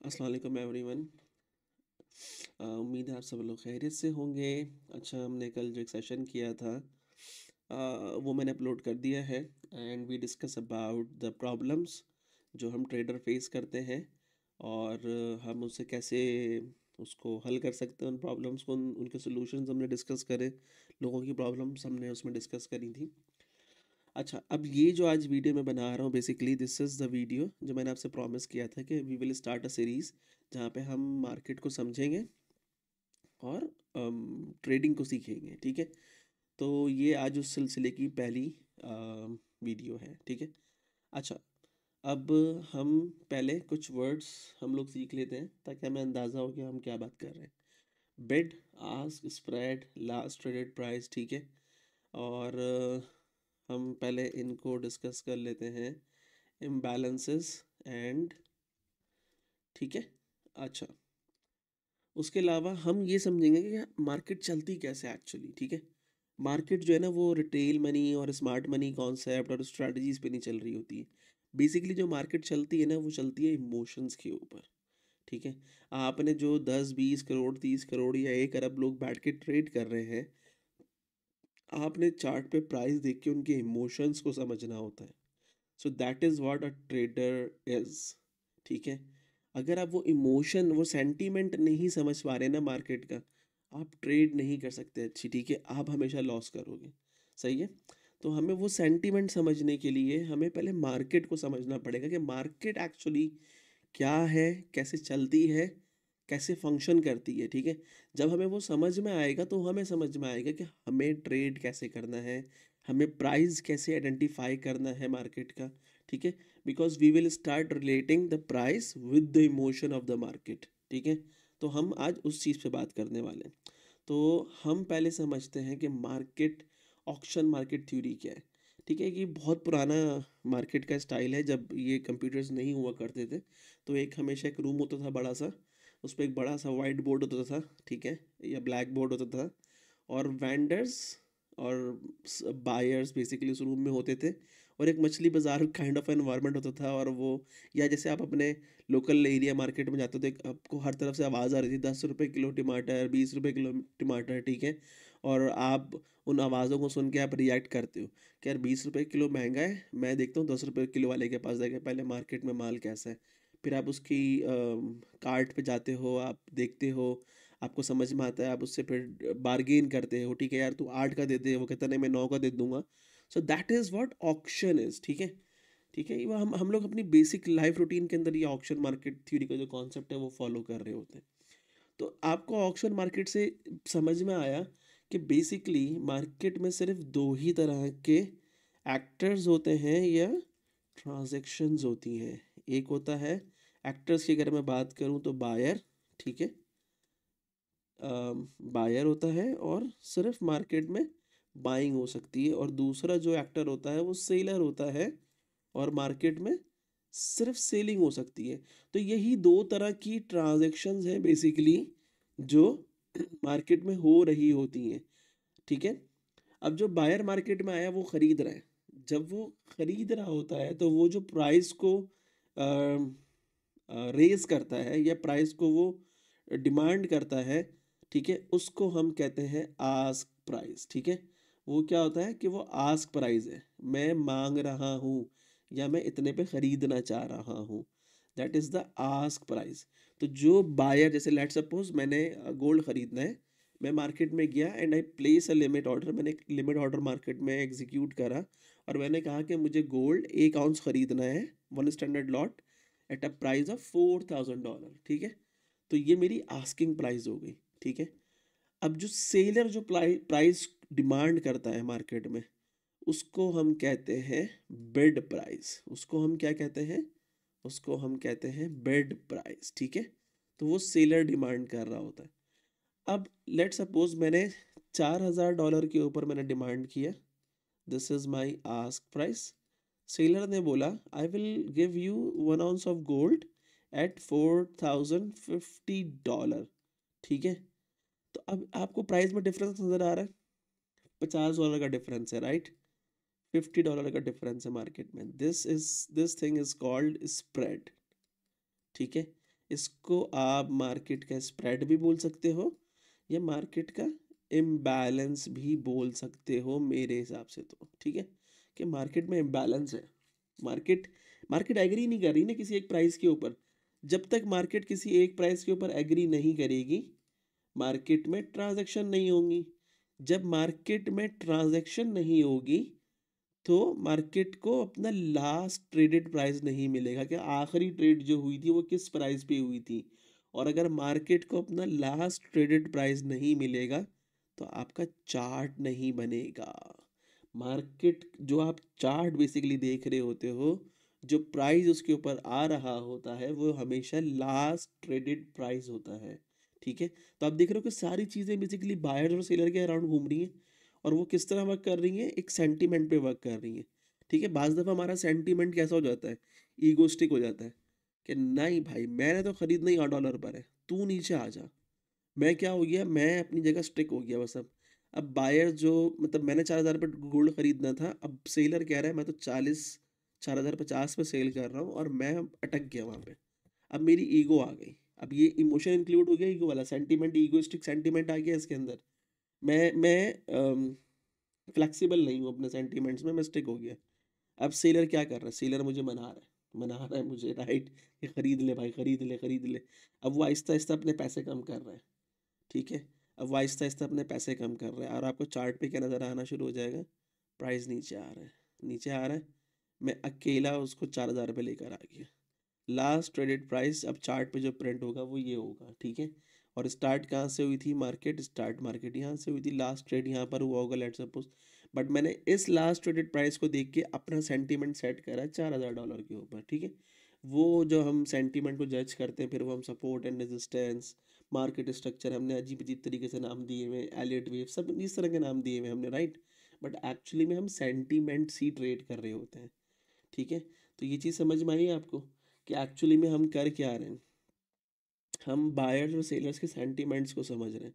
अस्सलाम वालेकुम एवरीवन। उम्मीद है आप सब लोग खैरियत से होंगे। अच्छा, हमने कल जो एक सेशन किया था वो मैंने अपलोड कर दिया है and we discuss about the problems जो हम ट्रेडर फेस करते हैं और हम उससे कैसे उसको हल कर सकते हैं। उन प्रॉब्लम्स को उनके सॉल्यूशंस हमने डिस्कस करे, लोगों की प्रॉब्लम्स हमने उसमें डिस्कस करी थी। अच्छा, अब ये जो आज वीडियो मैं बना रहा हूँ, basically this is the video जो मैंने आपसे प्रॉमिस किया था कि we will start a series जहाँ पे हम मार्केट को समझेंगे और ट्रेडिंग को सीखेंगे। ठीक है, तो ये आज उस सिलसिले की पहली वीडियो है। ठीक है, अच्छा, अब हम पहले कुछ वर्ड्स हम लोग सीख लेते हैं ताकि हमें अंदाज़ा हो कि हम क्या बात कर रहे हैं। Bid, ask, spread, last traded price. ठीक है, और हम पहले इनको डिस्कस कर लेते हैं, इम्बैलेंसेस एंड। ठीक है, अच्छा, उसके अलावा हम ये समझेंगे कि मार्केट चलती कैसे एक्चुअली। ठीक है, मार्केट जो है ना वो रिटेल मनी और स्मार्ट मनी कॉन्सेप्ट और स्ट्रेटजीज पे नहीं चल रही होती है। बेसिकली जो मार्केट चलती है ना वो चलती है इमोशंस के ऊपर। ठीक है, आपने जो 10-20 करोड़ 30 करोड़ या 1 अरब लोग बैठ के ट्रेड कर रहे हैं, आपने चार्ट पे प्राइस देख के उनके इमोशंस को समझना होता है। So that is what a trader is. ठीक है, अगर आप वो इमोशन वो सेंटीमेंट नहीं समझ पा रहे ना मार्केट का, आप ट्रेड नहीं कर सकते अच्छी। ठीक है, आप हमेशा लॉस करोगे। सही है, तो हमें वो सेंटीमेंट समझने के लिए हमें पहले मार्केट को समझना पड़ेगा कि मार्केट एक्चुअली क्या है, कैसे चलती है, कैसे फंक्शन करती है। ठीक है, जब हमें वो समझ में आएगा तो हमें समझ में आएगा कि हमें ट्रेड कैसे करना है, हमें प्राइस कैसे आइडेंटिफाई करना है मार्केट का। ठीक है, because we will start relating the price with the emotion of the market. ठीक है, तो हम आज उस चीज़ पे बात करने वाले हैं। तो हम पहले समझते हैं कि मार्केट ऑक्शन मार्केट थ्योरी क्या है। ठीक है, ये बहुत पुराना मार्केट का स्टाइल है। जब ये कंप्यूटर्स नहीं हुआ करते थे तो एक हमेशा एक रूम होता था बड़ा सा, उस पर एक बड़ा सा वाइट बोर्ड होता था। ठीक है, या ब्लैक बोर्ड होता था, और वेंडर्स और बायर्स बेसिकली उस रूम में होते थे, और एक मछली बाजार काइंड ऑफ एनवायरनमेंट होता था। और वो, या जैसे आप अपने लोकल एरिया मार्केट में जाते हो तो आपको हर तरफ से आवाज़ आ रही थी, 10 रुपये किलो टमाटर, 20 रुपये किलो टमाटर। ठीक है, और आप उन आवाज़ों को सुन के आप रिएक्ट करते हो कि यार 20 रुपये किलो महंगा है, मैं देखता हूँ 10 रुपये किलो वाले के पास जाके पहले मार्केट में माल कैसा है। फिर आप उसकी कार्ट पे जाते हो, आप देखते हो, आपको समझ में आता है, आप उससे फिर बार्गेन करते हो। ठीक है, यार तू 8 का दे दे, वो कहता नहीं मैं 9 का दे दूंगा। So that is what auction is. ठीक है, ठीक है, ये हम लोग अपनी बेसिक लाइफ रूटीन के अंदर ये ऑक्शन मार्केट थ्योरी का जो कॉन्सेप्ट है वो फॉलो कर रहे होते हैं। तो आपको ऑक्शन मार्केट से समझ में आया कि बेसिकली मार्केट में सिर्फ दो ही तरह के एक्टर्स होते हैं या ट्रांजैक्शंस होती हैं। एक होता है, एक्टर्स की अगर मैं बात करूं तो बायर। ठीक है, बायर होता है और सिर्फ मार्केट में बाइंग हो सकती है। और दूसरा जो एक्टर होता है वो सेलर होता है और मार्केट में सिर्फ सेलिंग हो सकती है। तो यही दो तरह की ट्रांजैक्शंस हैं बेसिकली जो मार्केट में हो रही होती हैं। ठीक है, अब जो बायर मार्केट में आया वो खरीद रहा है। जब वो खरीद रहा होता है तो वो जो प्राइस को रेज करता है या प्राइस को वो डिमांड करता है, ठीक है, उसको हम कहते हैं आस्क प्राइस। ठीक है, वो क्या होता है कि वो आस्क प्राइस है, मैं मांग रहा हूँ या मैं इतने पे खरीदना चाह रहा हूँ। That is the ask price. तो जो बायर, जैसे लेट सपोज मैंने गोल्ड खरीदना है, मैं मार्केट में गया and I place a limit order, मैंने एक लिमिट ऑर्डर मार्केट में एग्जीक्यूट करा और मैंने कहा कि मुझे गोल्ड 1 आउंस खरीदना है, 1 standard lot, at a price of $4,000। ठीक है, तो ये मेरी आस्किंग प्राइस हो गई। ठीक है, अब जो सेलर जो प्राइस डिमांड करता है मार्केट में, उसको हम कहते हैं बिड प्राइस। उसको हम क्या कहते हैं, उसको हम कहते हैं बिड प्राइस। ठीक है, तो वो सेलर डिमांड कर रहा होता है। अब लेट सपोज मैंने $4,000 के ऊपर मैंने डिमांड किया, this is my ask price. Seller ने बोला I will give you 1 ounce of gold eight $4,050। ठीक है, तो अब आपको प्राइस में डिफरेंस नजर आ रहा है, $50 का डिफरेंस है, राइट? $50 का डिफरेंस है मार्केट में। This thing is called spread, ठीक है? इसको आप मार्केट का स्प्रेड भी बोल सकते हो या मार्केट का इम्बैलेंस भी बोल सकते हो मेरे हिसाब से, तो ठीक है कि मार्केट में इम्बैलेंस है। मार्केट मार्केट एग्री नहीं कर रही ना किसी एक प्राइस के ऊपर। जब तक मार्केट किसी एक प्राइस के ऊपर एग्री नहीं करेगी, मार्केट में ट्रांजैक्शन नहीं होंगी। जब मार्केट में ट्रांजैक्शन नहीं होगी तो मार्केट को अपना लास्ट ट्रेडेड प्राइस नहीं मिलेगा कि आखिरी ट्रेड जो हुई थी वो किस प्राइस पे हुई थी। और अगर मार्केट को अपना लास्ट ट्रेडेड प्राइस नहीं मिलेगा तो आपका चार्ट नहीं बनेगा। मार्केट जो आप चार्ट बेसिकली देख रहे होते हो, जो प्राइस उसके ऊपर आ रहा होता है वो हमेशा लास्ट ट्रेडेड प्राइस होता है, ठीक है? तो आप देख रहे हो कि सारी चीज़ें बेसिकली बायर और सेलर के अराउंड घूम रही हैं, और वो किस तरह वर्क कर रही हैं, एक सेंटीमेंट पे वर्क कर रही हैं, ठीक है? बाज़ दफ़ा हमारा सेंटीमेंट कैसा हो जाता है, ईगोस्टिक हो जाता है कि नहीं भाई मैंने तो ख़रीदना ही $8 पर है, तू नीचे आ जा। मैं क्या हो गया, मैं अपनी जगह स्टिक हो गया बस। अब बायर जो मतलब मैंने 4,000 पर गोल्ड खरीदना था, अब सेलर कह रहा है मैं तो 4,050 पे सेल कर रहा हूँ और मैं अटक गया वहाँ पे। अब मेरी ईगो आ गई, अब ये इमोशन इंक्लूड हो गया, ईगो वाला सेंटीमेंट, ईगोइस्टिक सेंटीमेंट आ गया इसके अंदर। मैं फ्लेक्सिबल नहीं हूँ अपने सेंटीमेंट्स में, मैं स्टिक हो गया। अब सेलर क्या कर रहा है, सेलर मुझे मना रहा है मुझे, राइट, कि खरीद ले भाई, खरीद ले, खरीद ले। अब वो आहिस्ता आहिस्ता अपने पैसे कम कर रहा है, ठीक है? अब वो आहिस्ता आहिस्ता अपने पैसे कम कर रहा है और आपको चार्ट पे क्या नज़र आना शुरू हो जाएगा, प्राइस नीचे आ रहा है, नीचे आ रहा है। मैं अकेला उसको 4,000 पे लेकर आ गया। लास्ट ट्रेडेड प्राइस अब चार्ट पे जो प्रिंट होगा वो ये होगा, ठीक है? और स्टार्ट कहाँ से हुई थी मार्केट, स्टार्ट मार्केट यहाँ से हुई थी, लास्ट ट्रेड यहाँ पर हुआ होगा लेट्स सपोज। बट मैंने इस लास्ट ट्रेडेड प्राइस को देख के अपना सेंटीमेंट सेट करा $4,000 के ऊपर, ठीक है? वो जो हम सेंटीमेंट को जज करते हैं, फिर वो हम support and resistance, market structure, हमने अजीब अजीब तरीके से नाम दिए हुए, एलियट वेव, सब इस तरह के नाम दिए हुए हमने, राइट? बट एक्चुअली में हम सेंटीमेंट सी ट्रेड कर रहे होते हैं, ठीक है? तो ये चीज़ समझ में आई आपको कि एक्चुअली में हम कर क्या रहे हैं? हम बायर्स और सेलर्स के सेंटीमेंट्स को समझ रहे हैं।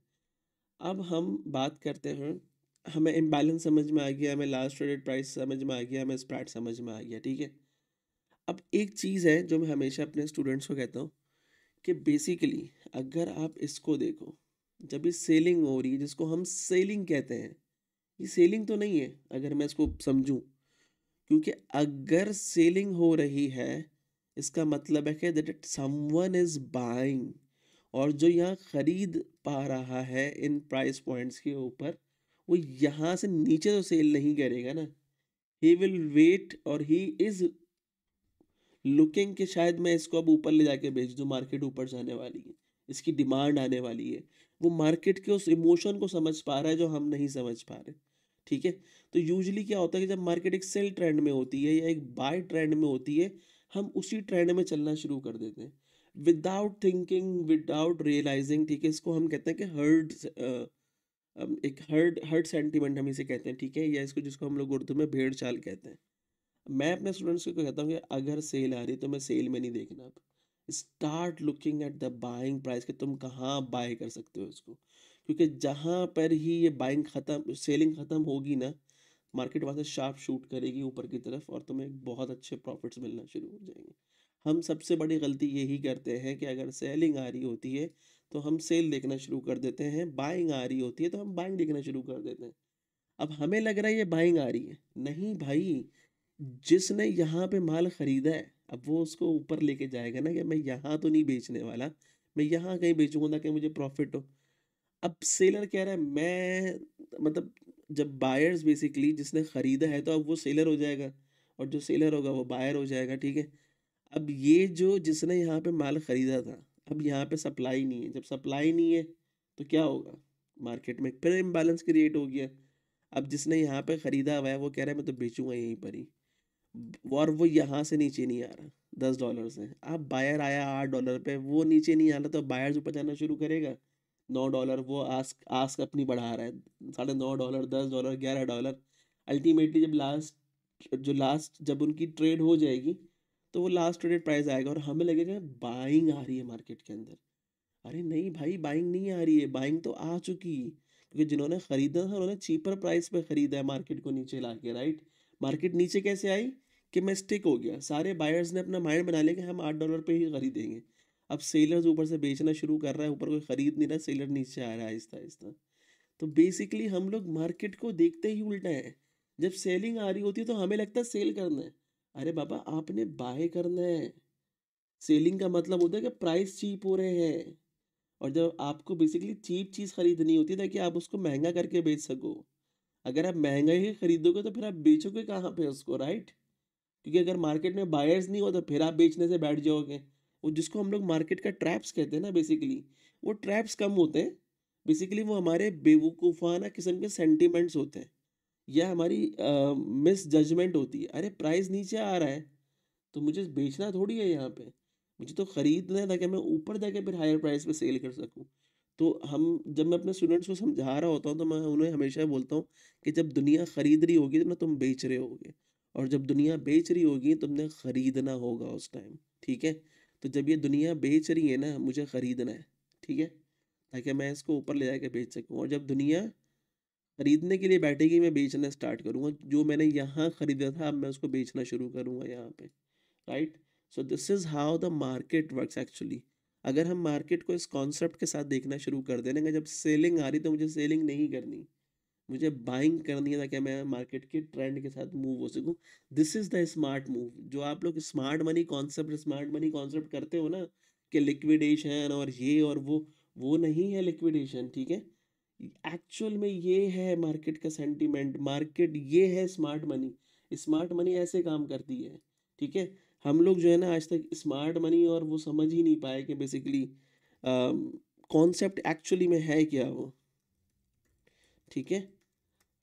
अब हम बात करते हैं, हमें इम्बैलेंस समझ में आ गया, हमें लास्ट ट्रेडेड प्राइस समझ में आ गया, हमें स्प्रेड समझ में आ गया, ठीक है? अब एक चीज़ है जो मैं हमेशा अपने स्टूडेंट्स को कहता हूँ कि बेसिकली अगर आप इसको देखो, जब ये सेलिंग हो रही है जिसको हम सेलिंग कहते हैं, ये सेलिंग तो नहीं है अगर मैं इसको समझूं। क्योंकि अगर सेलिंग हो रही है इसका मतलब है कि दैट समवन इज बाइंग, और जो यहाँ खरीद पा रहा है इन प्राइस पॉइंट्स के ऊपर, वो यहाँ से नीचे तो सेल नहीं करेगा ना। ही विल वेट और ही इज लुकिंग कि शायद मैं इसको अब ऊपर ले जाके बेच दूं, मार्केट ऊपर जाने वाली है, इसकी डिमांड आने वाली है। वो मार्केट के उस इमोशन को समझ पा रहा है जो हम नहीं समझ पा रहे, ठीक है? तो यूजुअली क्या होता है कि जब मार्केट एक सेल ट्रेंड में होती है या एक बाय ट्रेंड में होती है, हम उसी ट्रेंड में चलना शुरू कर देते हैं विदाउट थिंकिंग, विदाउट रियलाइजिंग, ठीक है? इसको हम कहते हैं कि एक हर्ड सेंटीमेंट हम इसे कहते हैं, ठीक है? या इसको जिसको हम लोग उर्दू में भेड़ चाल कहते हैं। मैं अपने स्टूडेंट्स को कहता हूँ कि अगर सेल आ रही है तो मैं सेल में नहीं देखना। अब start looking at the buying price कि तुम कहाँ बाय कर सकते हो इसको, क्योंकि जहाँ पर ही ये बाइंग ख़त्म, सेलिंग ख़त्म होगी ना, मार्केट वहाँ से शार्प शूट करेगी ऊपर की तरफ और तुम्हें बहुत अच्छे प्रॉफिट्स मिलना शुरू हो जाएंगे। हम सबसे बड़ी गलती यही करते हैं कि अगर सेलिंग आ रही होती है तो हम सेल देखना शुरू कर देते हैं, बाइंग आ रही होती है तो हम बाइंग देखना शुरू कर देते हैं। अब हमें लग रहा है ये बाइंग आ रही है, नहीं भाई, जिसने यहाँ पे माल खरीदा है अब वो उसको ऊपर लेके जाएगा ना कि मैं यहाँ तो नहीं बेचने वाला, मैं यहाँ कहीं बेचूंगा ताकि मुझे प्रॉफिट हो। अब सेलर कह रहा है मैं, मतलब जब बायर्स बेसिकली जिसने खरीदा है तो अब वो सेलर हो जाएगा और जो सेलर होगा वो बायर हो जाएगा, ठीक है? अब ये जो जिसने यहाँ पे माल खरीदा था, अब यहाँ पे सप्लाई नहीं है, जब सप्लाई नहीं है तो क्या होगा, मार्केट में फिर इम्बैलेंस क्रिएट हो गया। अब जिसने यहाँ पे खरीदा हुआ है वो कह रहा है मैं तो बेचूंगा यहीं पर ही, और वो यहाँ से नीचे नहीं आ रहा $10 से। अब बायर आया $8 पे, वो नीचे नहीं आ रहा तो बायर ऊपर जाना शुरू करेगा। $9 वो आस्क आस्क अपनी बढ़ा रहा है, $9.5, $10, $11। अल्टीमेटली जब लास्ट जब उनकी ट्रेड हो जाएगी तो वो लास्ट ट्रेडेड प्राइस आएगा और हमें लगेगा बाइंग आ रही है मार्केट के अंदर। अरे नहीं भाई, बाइंग नहीं आ रही है, बाइंग तो आ चुकी, क्योंकि जिन्होंने खरीदा था उन्होंने चीपर प्राइस पे खरीदा है मार्केट को नीचे लाके, राइट। मार्केट नीचे कैसे आई कि मैं स्टिक हो गया, सारे बायर्स ने अपना माइंड बना लिया कि हम $8 पे ही खरीदेंगे। अब सेलर्स ऊपर से बेचना शुरू कर रहा है, ऊपर कोई खरीद नहीं रहा, सेलर नीचे आ रहा है आहिस्ता आहिस्ता। तो बेसिकली हम लोग मार्केट को देखते ही उल्टा है। जब सेलिंग आ रही होती है तो हमें लगता है सेल करना है। अरे बाबा, आपने बाय करना है। सेलिंग का मतलब होता है कि प्राइस चीप हो रहे हैं, और जब आपको बेसिकली चीप चीज़ खरीदनी होती है ताकि आप उसको महंगा करके बेच सको। अगर आप महंगा ही खरीदोगे तो फिर आप बेचोगे कहाँ पे उसको, राइट। क्योंकि अगर मार्केट में बायर्स नहीं हो तो फिर आप बेचने से बैठ जाओगे। वो जिसको हम लोग मार्केट का ट्रैप्स कहते हैं ना, बेसिकली वो ट्रैप्स कम होते हैं। बेसिकली वो हमारे बेवकूफ़ाना किस्म के सेंटिमेंट्स होते हैं, या हमारी मिस जजमेंट होती है। अरे प्राइस नीचे आ रहा है तो मुझे बेचना थोड़ी है यहाँ पे, मुझे तो खरीदना है ताकि मैं ऊपर जाके फिर हायर प्राइस पे सेल कर सकूँ। तो हम, जब मैं अपने स्टूडेंट्स को समझा रहा होता हूँ तो मैं उन्हें हमेशा बोलता हूँ कि जब दुनिया खरीद रही होगी तो ना तुम बेच रहे होगे, और जब दुनिया बेच रही होगी तुमने खरीदना होगा उस टाइम, ठीक है। तो जब ये दुनिया बेच रही है ना, मुझे खरीदना है, ठीक है, ताकि मैं इसको ऊपर ले जाके बेच सकूँ। और जब दुनिया खरीदने के लिए बैठेगी, मैं बेचना स्टार्ट करूँगा। जो मैंने यहाँ खरीदा था अब मैं उसको बेचना शुरू करूँगा यहाँ पे, right. So this is how the market works actually. अगर हम मार्केट को इस कॉन्सेप्ट के साथ देखना शुरू कर देंगे, जब सेलिंग आ रही तो मुझे सेलिंग नहीं करनी, मुझे बाइंग करनी है ताकि मैं मार्केट के ट्रेंड के साथ मूव हो सकूं। This is the smart move. जो आप लोग स्मार्ट मनी कॉन्सेप्ट करते हो ना, कि लिक्विडेशन और ये और वो नहीं है लिक्विडेशन, ठीक है। एक्चुअल में ये है मार्केट का सेंटीमेंट, मार्केट ये है स्मार्ट मनी। स्मार्ट मनी ऐसे काम करती है, ठीक है। हम लोग जो है ना आज तक स्मार्ट मनी और वो समझ ही नहीं पाए कि बेसिकली कॉन्सेप्ट एक्चुअली में है क्या वो, ठीक है।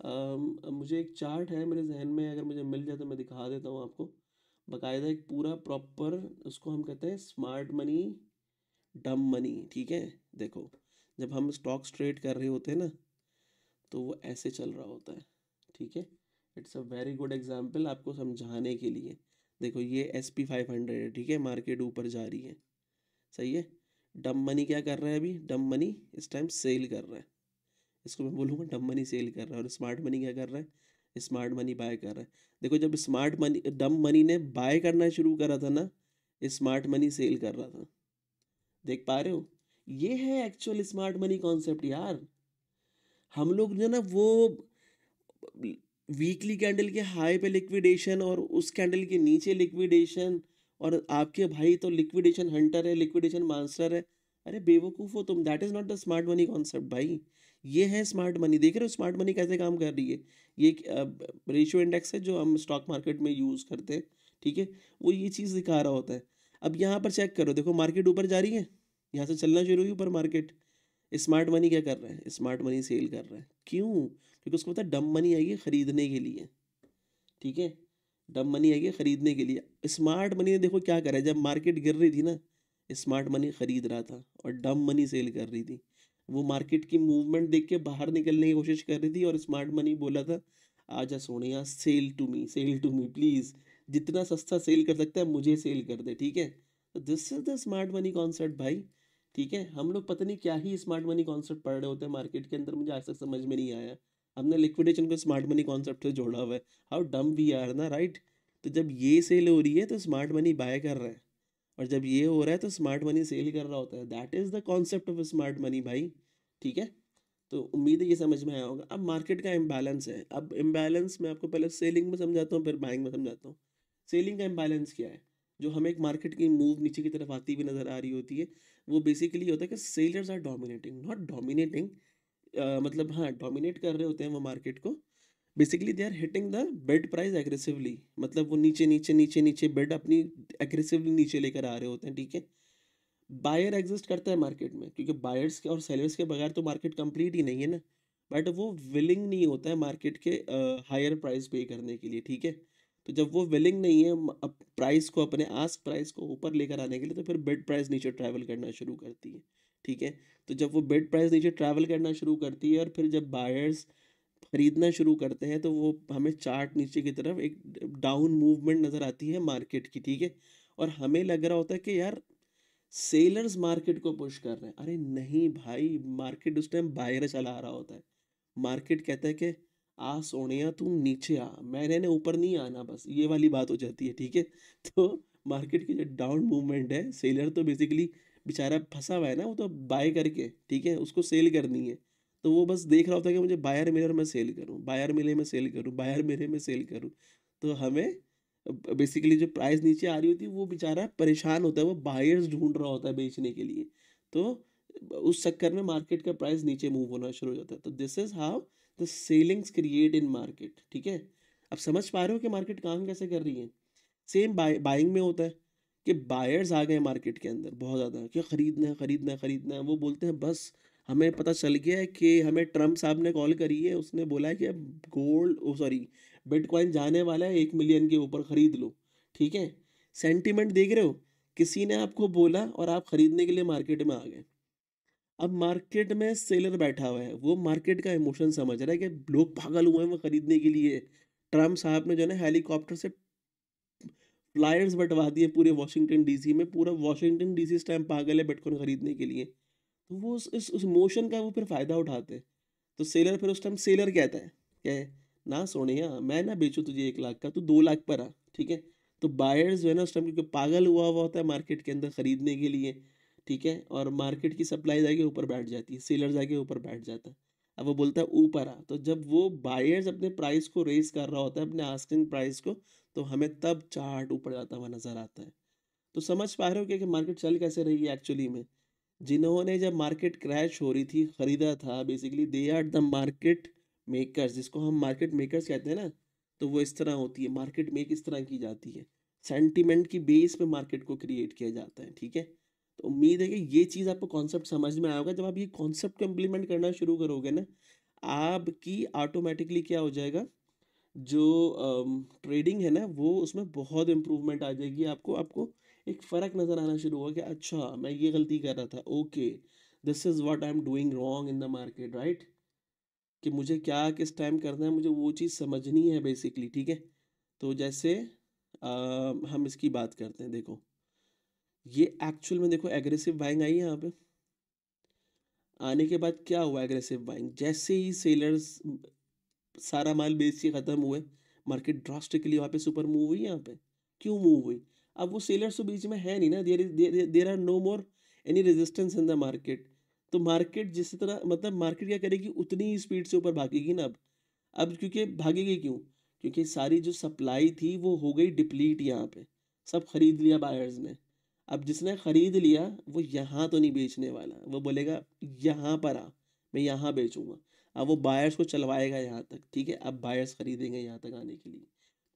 अब मुझे एक चार्ट है मेरे जहन में, अगर मुझे मिल जाए तो मैं दिखा देता हूँ आपको। बाकायदा एक पूरा प्रॉपर, उसको हम कहते हैं स्मार्ट मनी, डम मनी, ठीक है। देखो, जब हम स्टॉक्स ट्रेड कर रहे होते हैं ना, तो वो ऐसे चल रहा होता है, ठीक है। It's a very good example आपको समझाने के लिए। देखो ये SP 500 है, ठीक है, मार्केट ऊपर जा रही है, सही है। डम मनी क्या कर रहा है अभी, डम मनी इस टाइम सेल कर रहा है, इसको मैं बोलूँगा डम मनी सेल कर रहा है। और स्मार्ट मनी क्या कर रहा है, स्मार्ट मनी बाय कर रहा है। देखो जब स्मार्ट मनी, डम मनी ने बाय करना शुरू करा था ना, स्मार्ट मनी सेल कर रहा था। देख पा रहे हो, ये है एक्चुअल स्मार्ट मनी कॉन्सेप्ट यार। हम लोग जो ना वो वीकली कैंडल के हाई पे लिक्विडेशन और उस कैंडल के नीचे लिक्विडेशन, और आपके भाई तो लिक्विडेशन हंटर है, लिक्विडेशन मास्टर है। अरे बेवकूफ़ हो तुम, that is not the smart money concept भाई। ये है स्मार्ट मनी। देख रहे हो स्मार्ट मनी कैसे काम कर रही है। ये एक रेशियो इंडेक्स है जो हम स्टॉक मार्केट में यूज़ करते हैं, ठीक है। वो ये चीज़ दिखा रहा होता है। अब यहाँ पर चेक करो, देखो मार्केट ऊपर जा रही है, यहाँ से चलना शुरू हुई ऊपर मार्केट। स्मार्ट मनी क्या कर रहा है, स्मार्ट मनी सेल कर रहा है। क्यों? क्योंकि उसको पता है डम मनी आई है खरीदने के लिए, ठीक है। डम मनी आई है खरीदने के लिए। स्मार्ट मनी ने देखो क्या करा है, जब मार्केट गिर रही थी ना, स्मार्ट मनी खरीद रहा था और डम मनी सेल कर रही थी। वो मार्केट की मूवमेंट देख के बाहर निकलने की कोशिश कर रही थी, और स्मार्ट मनी बोला था आजा Sonia, sell to me please, जितना सस्ता सेल कर सकता है मुझे सेल कर दे, ठीक है। तो this is the smart money concept भाई, ठीक है। हम लोग पता नहीं क्या ही स्मार्ट मनी कॉन्सेप्ट पढ़ रहे होते हैं मार्केट के अंदर, मुझे आज तक समझ में नहीं आया। हमने लिक्विडेशन को स्मार्ट मनी कॉन्सेप्ट से जोड़ा हुआ है। हाउ डम वी आर ना, राइट। तो जब ये सेल हो रही है तो स्मार्ट मनी बाय कर रहा है, और जब ये हो रहा है तो स्मार्ट मनी सेल कर रहा होता है। That is the concept of smart money भाई, ठीक है। तो उम्मीद है ये समझ में आया होगा। अब मार्केट का इम्बैलेंस है। अब इम्बैलेंस मैं आपको पहले सेलिंग में समझाता हूँ, फिर बाइंग में समझाता हूँ। सेलिंग का इम्बैलेंस क्या है, जो हमें एक मार्केट की मूव नीचे की तरफ आती हुई नज़र आ रही होती है, वो बेसिकली होता है कि sellers are dominating, not dominating, मतलब हाँ डोमिनेट कर रहे होते हैं वो मार्केट को। Basically they are hitting the bid price aggressively, मतलब वो नीचे नीचे नीचे नीचे बेड अपनी एग्रेसिवली नीचे लेकर आ रहे होते हैं, ठीक है। बायर एग्जिस्ट करता है मार्केट में, क्योंकि बायर्स के और सेलर्स के बगैर तो मार्केट कंप्लीट ही नहीं है ना। बट वो विलिंग नहीं होता है मार्केट के हायर प्राइस पे करने के लिए, ठीक है। तो जब वो विलिंग नहीं है प्राइस को, अपने आस्क प्राइस को ऊपर लेकर आने के लिए, तो फिर बिड प्राइस नीचे ट्रैवल करना शुरू करती है, ठीक है। तो जब वो बिड प्राइस नीचे ट्रैवल करना शुरू करती है और फिर जब बायर्स खरीदना शुरू करते हैं, तो वो हमें चार्ट नीचे की तरफ एक डाउन मूवमेंट नज़र आती है मार्केट की, ठीक है। और हमें लग रहा होता है कि यार सेलर्स मार्केट को पुश कर रहे हैं। अरे नहीं भाई, मार्केट उस टाइम बायर चला रहा होता है। मार्केट कहता है कि आ सोनिया तू नीचे आ, मैंने ने ऊपर नहीं आना, बस ये वाली बात हो जाती है, ठीक है। तो मार्केट की जो डाउन मूवमेंट है, सेलर तो बेसिकली बेचारा फंसा हुआ है ना, वो तो बाय करके, ठीक है, उसको सेल करनी है। तो वो बस देख रहा होता है कि मुझे बायर मिलर में सेल करूं, बायर मिले में सेल करूं, बायर मिले में सेल करूं। तो हमें बेसिकली जो प्राइस नीचे आ रही होती है, वो बेचारा परेशान होता है, वो बायर्स ढूंढ रहा होता है बेचने के लिए। तो उस चक्कर में मार्केट का प्राइस नीचे मूव होना शुरू हो जाता है। तो this is how the ceilings create in market, ठीक है। अब समझ पा रहे हो कि मार्केट काम कैसे कर रही है। सेम बाइंग में होता है कि बायर्स आ गए मार्केट के अंदर बहुत ज़्यादा, कि खरीदना है खरीदना है खरीदना है। वो बोलते हैं बस हमें पता चल गया है कि हमें ट्रम्प साहब ने कॉल करी है, उसने बोला है कि अब गोल्ड, ओ सॉरी, बिटकॉइन जाने वाला है 1 मिलियन के ऊपर, खरीद लो, ठीक है। सेंटिमेंट देख रहे हो, किसी ने आपको बोला और आप खरीदने के लिए मार्केट में आ गए। अब मार्केट में सेलर बैठा हुआ है, वो मार्केट का इमोशन समझ रहा है कि लोग पागल हुए हैं वो खरीदने के लिए। ट्रम्प साहब ने जो है ना हेलीकॉप्टर से फ्लायर्स बंटवा दिए पूरे वॉशिंगटन डीसी में, पूरा वॉशिंगटन डीसी इस टाइम पागल है बिटकॉइन खरीदने के लिए। तो वो उस मोशन का वो फिर फायदा उठाते हैं। तो सेलर फिर उस टाइम सेलर कहता है कि ना सोनिया, मैं ना बेचूं तुझे 1 लाख का, तू 2 लाख पर आ, ठीक है। तो बायर्स जो है ना उस टाइम, क्योंकि पागल हुआ हुआ होता है मार्केट के अंदर खरीदने के लिए, ठीक है। और मार्केट की सप्लाई जाके ऊपर बैठ जाती है, सेलर जाके ऊपर बैठ जाता है। अब वो बोलता है ऊपर आ, तो जब वो बायर्स अपने प्राइस को रेस कर रहा होता है, अपने आस्किंग प्राइस को, तो हमें तब चार्ट ऊपर जाता हुआ नजर आता है। तो समझ पा रहे हो कि मार्केट चल कैसे रही है एक्चुअली में। जिन्होंने जब मार्केट क्रैश हो रही थी खरीदा था, basically they are the market makers, जिसको हम मार्केट मेकर्स कहते हैं ना। तो वो इस तरह होती है, मार्केट मेक इस तरह की जाती है। सेंटिमेंट की बेस पे मार्केट को क्रिएट किया जाता है, ठीक है। तो उम्मीद है कि ये चीज़ आपको कॉन्सेप्ट समझ में आया होगा। जब आप ये कॉन्सेप्ट को इम्प्लीमेंट करना शुरू करोगे ना, आपकी ऑटोमेटिकली क्या हो जाएगा, जो ट्रेडिंग है ना, वो उसमें बहुत इम्प्रूवमेंट आ जाएगी। आपको आपको एक फ़र्क नज़र आना शुरू होगा कि अच्छा मैं ये गलती कर रहा था, okay, this is what I am doing wrong in the market, right. कि मुझे क्या किस टाइम करना है, मुझे वो चीज़ समझनी है बेसिकली, ठीक है। तो जैसे हम इसकी बात करते हैं, देखो ये एक्चुअल में देखो एग्रेसिव बाइंग आई है यहाँ पे। आने के बाद क्या हुआ, एग्रेसिव बाइंग जैसे ही सेलर्स सारा माल बेच के ख़त्म हुए, मार्केट ड्रास्टिकली वहाँ पे सुपर मूव हुई यहाँ पे। क्यों मूव हुई? अब वो सेलर्स तो बीच में है नहीं ना, there are no more any resistance in the market. तो मार्केट जिस तरह, मतलब मार्केट क्या करेगी, उतनी ही स्पीड से ऊपर भागेगी ना अब क्योंकि भागेगी क्यों? क्योंकि सारी जो सप्लाई थी वो हो गई डिप्लीट यहाँ पे, सब खरीद लिया बायर्स ने। अब जिसने खरीद लिया वो यहाँ तो नहीं बेचने वाला, वो बोलेगा यहाँ पर आ, मैं यहाँ बेचूंगा। अब वो बायर्स को चलवाएगा यहाँ तक, ठीक है। अब बायर्स खरीदेंगे यहाँ तक आने के लिए,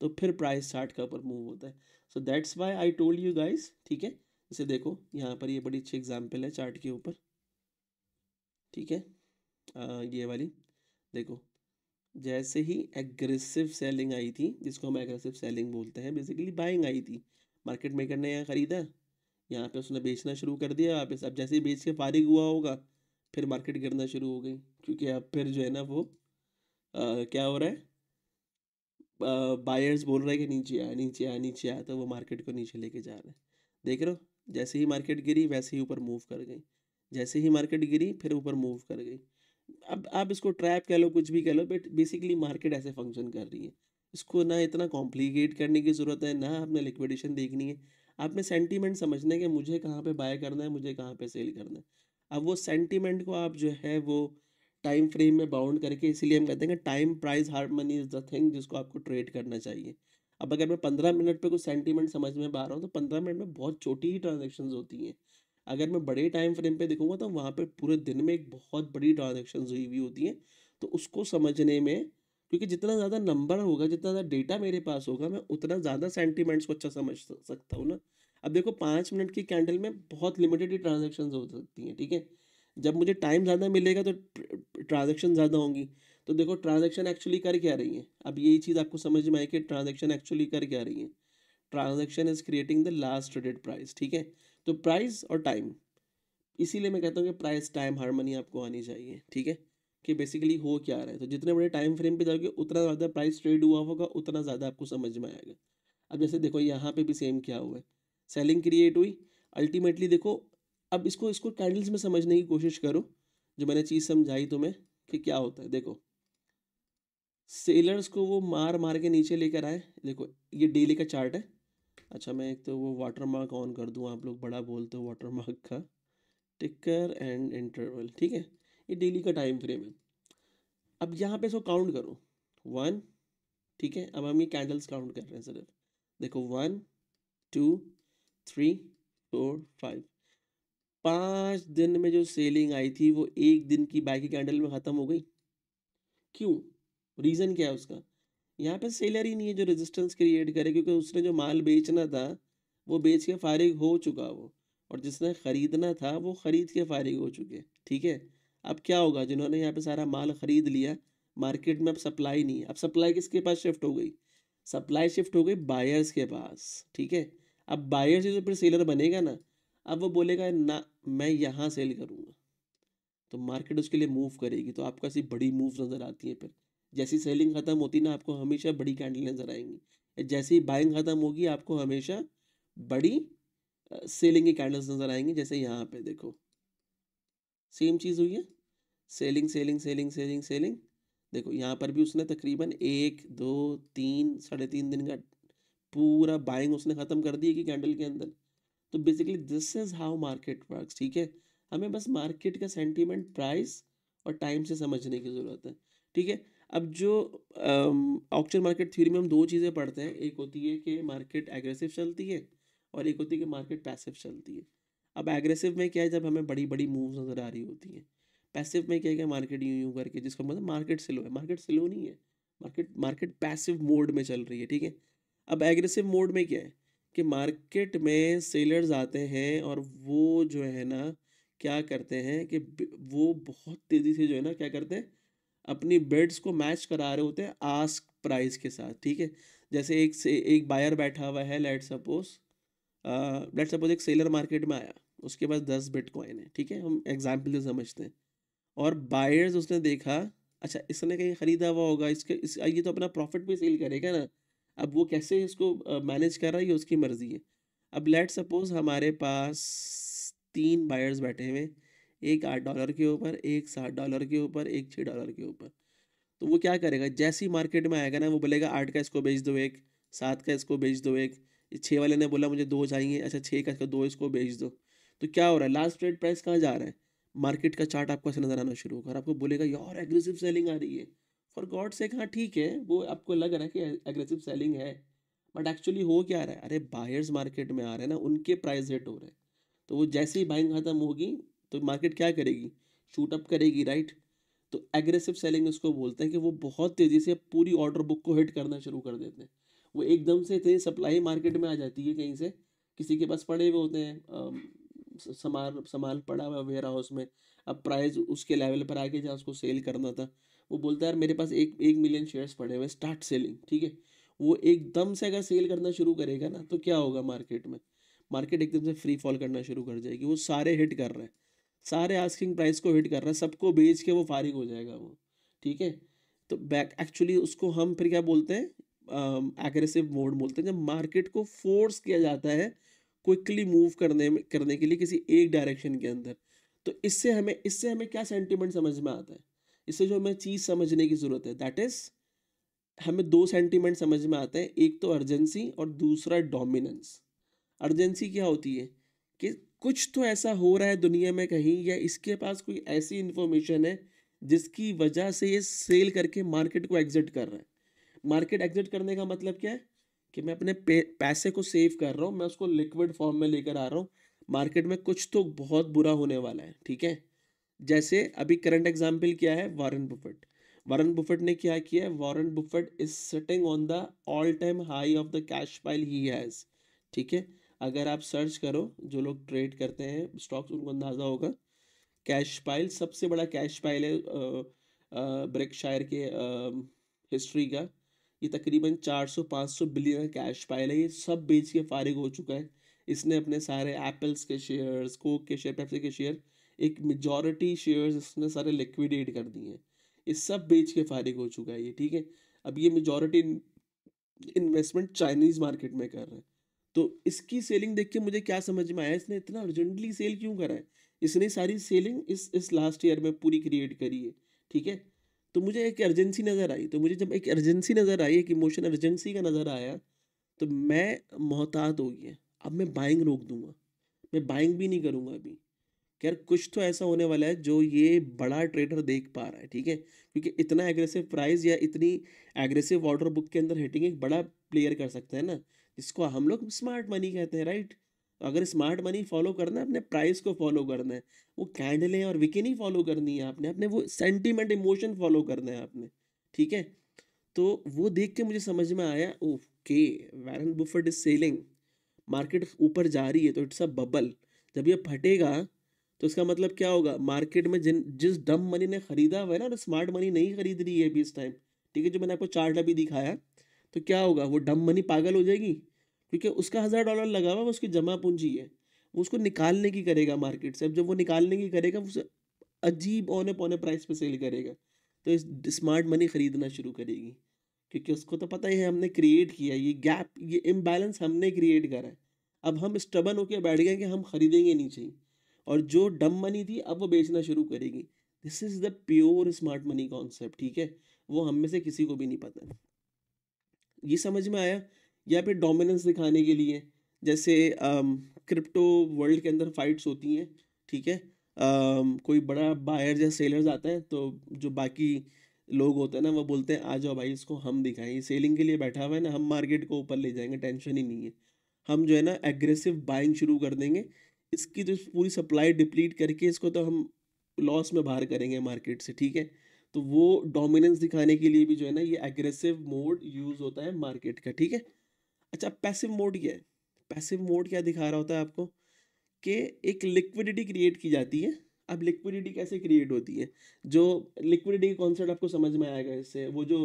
तो फिर प्राइस चार्ट का ऊपर मूव होता है। So that's why I told you guys, ठीक है। जैसे देखो यहाँ पर ये बड़ी अच्छी एग्जांपल है चार्ट के ऊपर, ठीक है। ये वाली देखो, जैसे ही एग्रेसिव सेलिंग आई थी, जिसको हम एग्रेसिव सेलिंग बोलते हैं, बेसिकली बाइंग आई थी, मार्केट मेकर ने यहाँ खरीदा, यहाँ पे उसने बेचना शुरू कर दिया वापस। अब जैसे ही बेच के फारिग हुआ होगा, फिर मार्केट गिरना शुरू हो गई, क्योंकि अब फिर जो है ना वो क्या हो रहा है, बायर्स बोल रहे हैं कि नीचे आया नीचे आया नीचे आया, तो वो मार्केट को नीचे लेके जा रहे हैं। देख रहे हो, जैसे ही मार्केट गिरी वैसे ही ऊपर मूव कर गई, जैसे ही मार्केट गिरी फिर ऊपर मूव कर गई। अब आप इसको ट्रैप कह लो, कुछ भी कह लो, बट बेसिकली मार्केट ऐसे फंक्शन कर रही है। इसको ना इतना कॉम्प्लिकेट करने की ज़रूरत है, ना आपने लिक्विडेशन देखनी है। आपने सेंटीमेंट समझना है कि मुझे कहाँ पे बाय करना है, मुझे कहाँ पे सेल करना है। अब वो सेंटीमेंट को आप जो है वो टाइम फ्रेम में बाउंड करके, इसीलिए हम कहते हैं कि time price harmony is the thing जिसको आपको ट्रेड करना चाहिए। अब अगर मैं 15 मिनट पे कुछ सेंटीमेंट समझ में पा रहा हूँ, तो 15 मिनट में बहुत छोटी ही ट्रांजेक्शन होती हैं। अगर मैं बड़े टाइम फ्रेम पे देखूंगा, तो वहाँ पे पूरे दिन में एक बहुत बड़ी ट्रांजेक्शन हुई हुई होती है। तो उसको समझने में, क्योंकि जितना ज़्यादा नंबर होगा, जितना ज़्यादा डेटा मेरे पास होगा, मैं उतना ज़्यादा सेंटीमेंट्स को अच्छा समझ सकता हूँ ना। अब देखो 5 मिनट की कैंडल में बहुत लिमिटेड ही ट्रांजेक्शन हो सकती हैं, ठीक है। जब मुझे टाइम ज़्यादा मिलेगा तो ट्रांजेक्शन ज़्यादा होंगी। तो देखो ट्रांजेक्शन एक्चुअली कर क्या रही है, अब यही चीज़ आपको समझ में आए कि ट्रांजेक्शन एक्चुअली कर क्या रही है। Transaction is creating the last traded price, ठीक है। तो प्राइस और टाइम, इसीलिए मैं कहता हूँ कि प्राइस टाइम हार्मनी आपको आनी चाहिए, ठीक है। कि बेसिकली हो क्या रहा है, तो जितने बड़े टाइम फ्रेम पे जाओगे उतना ज़्यादा प्राइस ट्रेड हुआ होगा, उतना ज़्यादा आपको समझ में आएगा। अब जैसे देखो यहाँ पे भी सेम क्या हुआ है, सेलिंग क्रिएट हुई, अल्टीमेटली देखो अब इसको इसको कैंडल्स में समझने की कोशिश करो, जो मैंने चीज़ समझाई तुम्हें कि क्या होता है। देखो, सेलर्स को वो मार मार के नीचे लेकर आए। देखो, ये डेली का चार्ट है। अच्छा, मैं एक तो वो वाटर मार्क ऑन कर दूँ, आप लोग बड़ा बोलते हो वाटर मार्क का। टिकर एंड इंटरवल, ठीक है, ये डेली का टाइम फ्रेम है। अब यहाँ पे इसको काउंट करो, 1, ठीक है। अब हम ये कैंडल्स काउंट कर रहे हैं सिर्फ। देखो, 1 2 3 4 5, 5 दिन में जो सेलिंग आई थी वो एक दिन की बाई की कैंडल में ख़त्म हो गई। क्यों? रीज़न क्या है उसका? यहाँ पे सेलर ही नहीं है जो रेजिस्टेंस क्रिएट करे, क्योंकि उसने जो माल बेचना था वो बेच के फारिग हो चुका वो, और जिसने ख़रीदना था वो ख़रीद के फारिग हो चुके, ठीक है। अब क्या होगा, जिन्होंने यहाँ पे सारा माल ख़रीद लिया, मार्केट में अब सप्लाई नहीं है। अब सप्लाई किसके पास शिफ्ट हो गई? सप्लाई शिफ्ट हो गई बायर्स के पास, ठीक है। अब बायर्स जो फिर सेलर बनेगा ना, अब वो बोलेगा ना मैं यहाँ सेल करूँगा, तो मार्केट उसके लिए मूव करेगी। तो आपको ऐसी बड़ी मूव नज़र आती है फिर। जैसी सेलिंग ख़त्म होती ना, आपको हमेशा बड़ी कैंडल नज़र आएंगी। जैसे ही बाइंग ख़त्म होगी, आपको हमेशा बड़ी सेलिंग की कैंडल्स नज़र आएंगी। जैसे यहाँ पे देखो, सेम चीज़ हुई है, selling selling selling selling selling. देखो यहाँ पर भी उसने तकरीबन 1 2 3 3.5 दिन का पूरा बाइंग उसने ख़त्म कर दी है कि कैंडल के अंदर। तो basically this is how market works, ठीक है। हमें बस मार्केट का सेंटीमेंट, प्राइस और टाइम से समझने की ज़रूरत है, ठीक है। अब जो ऑक्शन मार्केट थ्योरी में हम दो चीज़ें पढ़ते हैं, एक होती है कि मार्केट एग्रेसिव चलती है और एक होती है कि मार्केट पैसिव चलती है। अब एग्रेसिव में क्या है, जब हमें बड़ी बड़ी मूव्स नज़र आ रही होती हैं। पैसिव में क्या है कि मार्केट यूं यूं करके, जिसको मतलब मार्केट स्लो है, मार्केट स्लो नहीं है, मार्केट मार्केट पैसिव मोड में चल रही है, ठीक है। अब एग्रेसिव मोड में क्या है कि मार्केट में सेलर्स आते हैं और वो जो है ना क्या करते हैं कि वो बहुत तेज़ी से जो है ना क्या करते हैं, अपनी बिड्स को मैच करा रहे होते हैं आस्क प्राइस के साथ, ठीक है। जैसे एक बायर बैठा हुआ है, लेट सपोज एक सेलर मार्केट में आया, उसके पास 10 बिटकॉइन है, ठीक है, हम एग्जाम्पल से समझते हैं। और बायर्स उसने देखा, अच्छा इसने कहीं ख़रीदा हुआ होगा, ये तो अपना प्रॉफिट भी सेल करेगा ना। अब वो कैसे इसको मैनेज कर रहा है, ये उसकी मर्ज़ी है। अब लेट सपोज हमारे पास 3 बायर्स बैठे हुए, एक $8 के ऊपर, एक $7 के ऊपर, एक $6 के ऊपर। तो वो क्या करेगा, जैसे ही मार्केट में आएगा ना, वो बोलेगा 8 का इसको बेच दो एक, 7 का इसको बेच दो एक, 6 वाले ने बोला मुझे 2 चाहिए, अच्छा 6 का इसको 2 इसको बेच दो। तो क्या हो रहा है, लास्ट ट्रेड प्राइस कहाँ जा रहा है? मार्केट का चार्ट आपको ऐसे नज़र आना शुरू होगा और आपको बोलेगा यार एग्रेसिव सेलिंग आ रही है। फॉर गॉड सेक, हाँ ठीक है, वो आपको लग रहा है कि एग्रेसिव सेलिंग है, बट एक्चुअली हो क्या रहा है, अरे बायर्स मार्केट में आ रहे हैं ना, उनके प्राइस हिट हो रहे हैं। तो वो जैसे ही बाइंग खत्म होगी, तो मार्केट क्या करेगी, शूट अप करेगी, राइट। तो एग्रेसिव सेलिंग उसको बोलते हैं कि वो बहुत तेज़ी से पूरी ऑर्डर बुक को हिट करना शुरू कर देते हैं। वो एकदम से इतनी सप्लाई मार्केट में आ जाती है कहीं से, किसी के पास पड़े हुए होते हैं सामान सामान पड़ा हुआ वेयर हाउस में। अब प्राइस उसके लेवल पर आके जहाँ उसको सेल करना था, वो बोलता है यार मेरे पास 1 मिलियन शेयर्स पड़े हुए, स्टार्ट सेलिंग, ठीक है। वो एकदम से अगर सेल करना शुरू करेगा ना, तो क्या होगा मार्केट में, मार्केट एकदम से फ्री फॉल करना शुरू कर जाएगी। वो सारे हिट कर रहे हैं, सारे आस्किंग प्राइस को हिट कर रहा है, सबको बेच के वो फारिग हो जाएगा वो, ठीक है। तो बैक एक्चुअली उसको हम फिर क्या बोलते हैं, एग्रेसिव मोड बोलते हैं, जब मार्केट को फोर्स किया जाता है क्विकली मूव करने के लिए किसी एक डायरेक्शन के अंदर। तो इससे हमें क्या सेंटिमेंट समझ में आता है, इससे जो हमें चीज़ समझने की ज़रूरत है, दैट इज़ हमें दो सेंटिमेंट समझ में आते हैं, एक तो अर्जेंसी और दूसरा डोमिनेंस। अर्जेंसी क्या होती है कि कुछ तो ऐसा हो रहा है दुनिया में कहीं, या इसके पास कोई ऐसी इंफॉर्मेशन है जिसकी वजह से ये सेल करके मार्केट को एग्जिट कर रहा है। मार्केट एग्जिट करने का मतलब क्या है कि मैं अपने पैसे को सेव कर रहा हूँ, मैं उसको लिक्विड फॉर्म में लेकर आ रहा हूँ। मार्केट में कुछ तो बहुत बुरा होने वाला है, ठीक है। जैसे अभी करंट एग्जाम्पल क्या है, वॉरेन बुफेट। वॉरेन बुफेट ने क्या किया है, Warren Buffett is sitting on the all time high of the cash pile he has, ठीक है। अगर आप सर्च करो, जो लोग ट्रेड करते हैं स्टॉक्स उनको अंदाज़ा होगा, कैश पाइल सबसे बड़ा कैश पाइल है ब्रेकशायर के हिस्ट्री का। ये तकरीबन 400-500 बिलियन का कैश पाइल है, ये सब बेच के फारिग हो चुका है। इसने अपने सारे एप्पल्स के शेयर्स, कोक के शेयर, पेप्सी के शेयर, एक मेजॉरिटी शेयर्स इसने सारे लिक्विडेट कर दिए हैं। ये सब बेच के फारिग हो चुका है ये, ठीक है। अब ये मेजॉरिटी इन्वेस्टमेंट चाइनीज़ मार्केट में कर रहे हैं। तो इसकी सेलिंग देख के मुझे क्या समझ में आया, इसने इतना अर्जेंटली सेल क्यों करा है। इसने सारी सेलिंग इस लास्ट ईयर में पूरी क्रिएट करी है, ठीक है। तो मुझे एक अर्जेंसी नज़र आई, तो मुझे जब एक अर्जेंसी नज़र आई, एक इमोशन अर्जेंसी का नज़र आया, तो मैं मोहतात हो गया। अब मैं बाइंग रोक दूंगा, मैं बाइंग भी नहीं करूंगा अभी। यार कुछ तो ऐसा होने वाला है जो ये बड़ा ट्रेडर देख पा रहा है, ठीक है, क्योंकि इतना एग्रेसिव प्राइस या इतनी एग्रेसिव ऑर्डर बुक के अंदर हिटिंग एक बड़ा प्लेयर कर सकता है ना, जिसको हम लोग स्मार्ट मनी कहते हैं, राइट। अगर स्मार्ट मनी फॉलो करना है, अपने प्राइस को फॉलो करना है, वो कैंडलें और विके नहीं फॉलो करनी है आपने, अपने वो सेंटीमेंट इमोशन फॉलो करना है आपने, ठीक है। तो वो देख के मुझे समझ में आया, okay, Warren Buffett is selling, market ऊपर जा रही है तो इट्स अ बबल। जब ये फटेगा तो इसका मतलब क्या होगा, मार्केट में जिस डम मनी ने खरीदा हुआ है ना, और स्मार्ट मनी नहीं खरीद रही है अभी इस टाइम, ठीक है, जो मैंने आपको चार्ट अभी दिखाया, तो क्या होगा, वो डम मनी पागल हो जाएगी, क्योंकि उसका $1000 लगा हुआ, वो उसकी जमा पूंजी है, वो उसको निकालने की करेगा मार्केट से। अब जब वो निकालने की करेगा, वो उसे अजीब औने पौने प्राइस पे सेल करेगा, तो इस स्मार्ट मनी खरीदना शुरू करेगी, क्योंकि उसको तो पता ही है हमने क्रिएट किया ये गैप, ये इम्बैलेंस हमने क्रिएट करा है। अब हम स्टबन होकर बैठ गए कि हम खरीदेंगे नहीं चाहिए, और जो डम मनी थी अब वो बेचना शुरू करेगी। This is the pure smart money concept, ठीक है, वो हम में से किसी को भी नहीं पता। ये समझ में आया। या फिर डोमिनेंस दिखाने के लिए, जैसे क्रिप्टो वर्ल्ड के अंदर फाइट्स होती हैं, ठीक है, कोई बड़ा बायर या सेलर्स आता है, तो जो बाकी लोग होते हैं ना, वो बोलते हैं आ जाओ भाई, इसको हम दिखाएं, ये सेलिंग के लिए बैठा हुआ है ना, हम मार्केट को ऊपर ले जाएंगे, टेंशन ही नहीं है। हम जो है ना एग्रेसिव बाइंग शुरू कर देंगे, इसकी जो पूरी सप्लाई डिप्लीट करके इसको तो हम लॉस में बाहर करेंगे मार्केट से, ठीक है। तो वो डोमिनेंस दिखाने के लिए भी जो है ना ये एग्रेसिव मोड यूज होता है मार्केट का, ठीक है। अच्छा, पैसिव मोड क्या है? पैसिव मोड क्या दिखा रहा होता है आपको, कि एक लिक्विडिटी क्रिएट की जाती है। अब लिक्विडिटी कैसे क्रिएट होती है, जो लिक्विडिटी का कॉन्सेप्ट आपको समझ में आएगा इससे, वो जो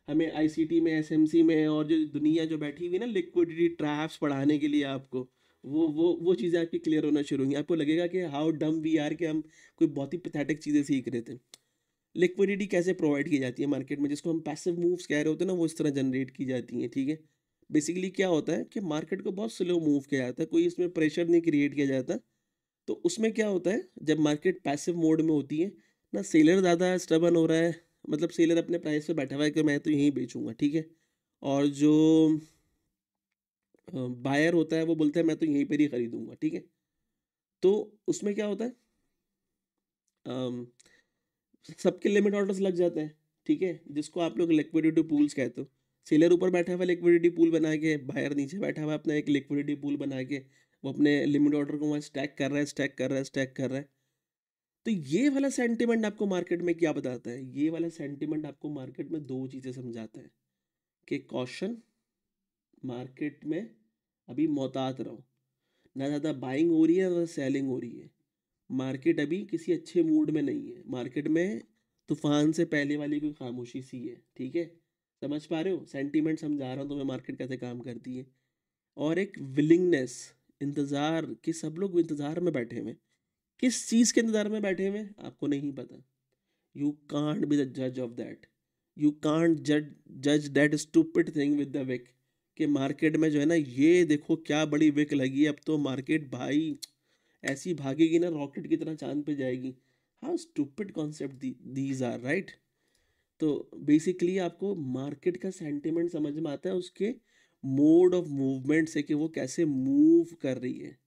हमें आईसीटी में, एसएमसी में, और जो दुनिया जो बैठी हुई है ना लिक्विडिटी ट्रैप्स पढ़ाने के लिए आपको, वो चीज़ें आपकी क्लियर होना शुरू होंगी। आपको लगेगा कि हाउ डम वी आर, कि हम कोई बहुत ही पैथेटिक चीज़ें सीख रहे थे। लिक्विडिटी कैसे प्रोवाइड की जाती है मार्केट में, जिसको हम पैसिव मूव्स कह रहे होते हैं ना, वो इस तरह जनरेट की जाती हैं, ठीक है। बेसिकली क्या होता है कि मार्केट को बहुत स्लो मूव किया जाता है, कोई इसमें प्रेशर नहीं क्रिएट किया जाता। तो उसमें क्या होता है, जब मार्केट पैसिव मोड में होती है ना, सेलर ज़्यादा स्टबन हो रहा है, मतलब सेलर अपने प्राइस पे बैठा हुआ है कि मैं तो यहीं बेचूंगा, ठीक है, और जो बायर होता है वो बोलता है मैं तो यहीं पर ही खरीदूंगा, ठीक है। तो उसमें क्या होता है, अम, सबके लिमिट ऑर्डर्स लग जाते हैं, ठीक है, जिसको आप लोग लिक्विडिटी पूल्स कहते हो। सेलर ऊपर बैठा हुआ लिक्विडिटी पूल बना के, बायर नीचे बैठा हुआ अपना एक लिक्विडिटी पूल बना के, वो अपने लिमिट ऑर्डर को वहाँ स्टैक कर रहा है, स्टैक कर रहा है, स्टैक कर रहा है। तो ये वाला सेंटिमेंट आपको मार्केट में क्या बताता है, ये वाला सेंटिमेंट आपको मार्केट में दो चीज़ें समझाता है, कि कॉशन, मार्केट में अभी मोहतात रहो, ना ज़्यादा बाइंग हो रही है ना ज़्यादा सेलिंग हो रही है। मार्केट अभी किसी अच्छे मूड में नहीं है, मार्केट में तूफान से पहले वाली कोई खामोशी सी है, ठीक है। समझ पा रहे हो, सेंटीमेंट समझा रहा हूँ तुम्हें मार्केट कैसे काम करती है। और एक विलिंगनेस, इंतज़ार, कि सब लोग इंतज़ार में बैठे हुए हैं। किस चीज़ के इंतज़ार में बैठे हुए हैं आपको नहीं पता। यू कांट बी द जज ऑफ दैट, यू कांट जज that stupid thing with the Wick, कि मार्केट में जो है ना, ये देखो क्या बड़ी विक लगी है, अब तो मार्केट भाई ऐसी भागेगी ना, रॉकेट की तरह चांद पे जाएगी। How stupid concept these are, right. तो बेसिकली आपको मार्केट का सेंटिमेंट समझ में आता है उसके मोड ऑफ मूवमेंट से, कि वो कैसे मूव कर रही है।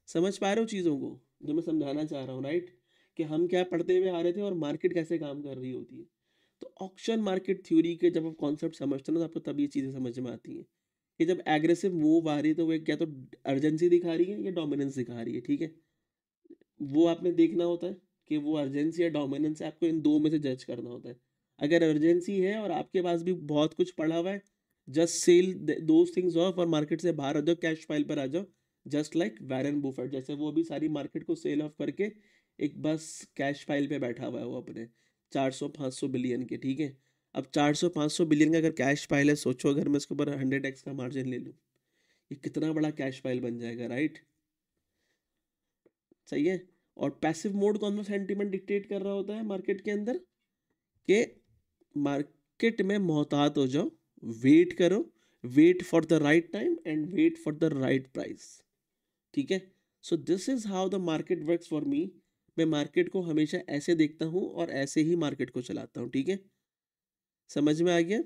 समझ पा रहे हो चीज़ों को जो मैं समझाना चाह रहा हूँ, राइट, कि हम क्या पढ़ते हुए आ रहे थे और मार्केट कैसे काम कर रही होती है। तो ऑक्शन मार्केट थ्योरी के जब आप कॉन्सेप्ट समझते हो ना, तो आपको तब ये चीज़ें समझ में आती हैं, कि जब एग्रेसिव मूव आ रही है तो वो क्या तो अर्जेंसी दिखा रही है या डोमिनेंस दिखा रही है, ठीक है। वो आपने देखना होता है कि वो अर्जेंसी या डोमिनेंस है, आपको इन दो में से जज करना होता है। अगर अर्जेंसी है और आपके पास भी बहुत कुछ पड़ा हुआ है, just sell those things of और मार्केट से बाहर आ जाओ, कैश फाइल पर आ जाओ, जस्ट लाइक वैरन बुफेट, जैसे वो अभी सारी मार्केट को सेल ऑफ करके एक बस कैश फाइल पे बैठा हुआ है वो अपने 400-500 बिलियन के, ठीक है। अब 400-500 बिलियन का अगर कैश फाइल है, सोचो अगर मैं इसके ऊपर 100x का मार्जिन ले लूँ, ये कितना बड़ा कैश फाइल बन जाएगा, राइट। सही है। और पैसिव मोड कौन सा सेंटीमेंट डिक्टेट कर रहा होता है मार्केट के अंदर, कि मार्केट में मोहतात हो जाओ, वेट करो, wait for the right time and wait for the right price, ठीक है। So this is how the market works for me. मैं मार्केट को हमेशा ऐसे देखता हूँ और ऐसे ही मार्केट को चलाता हूँ, ठीक है। समझ में आ गया।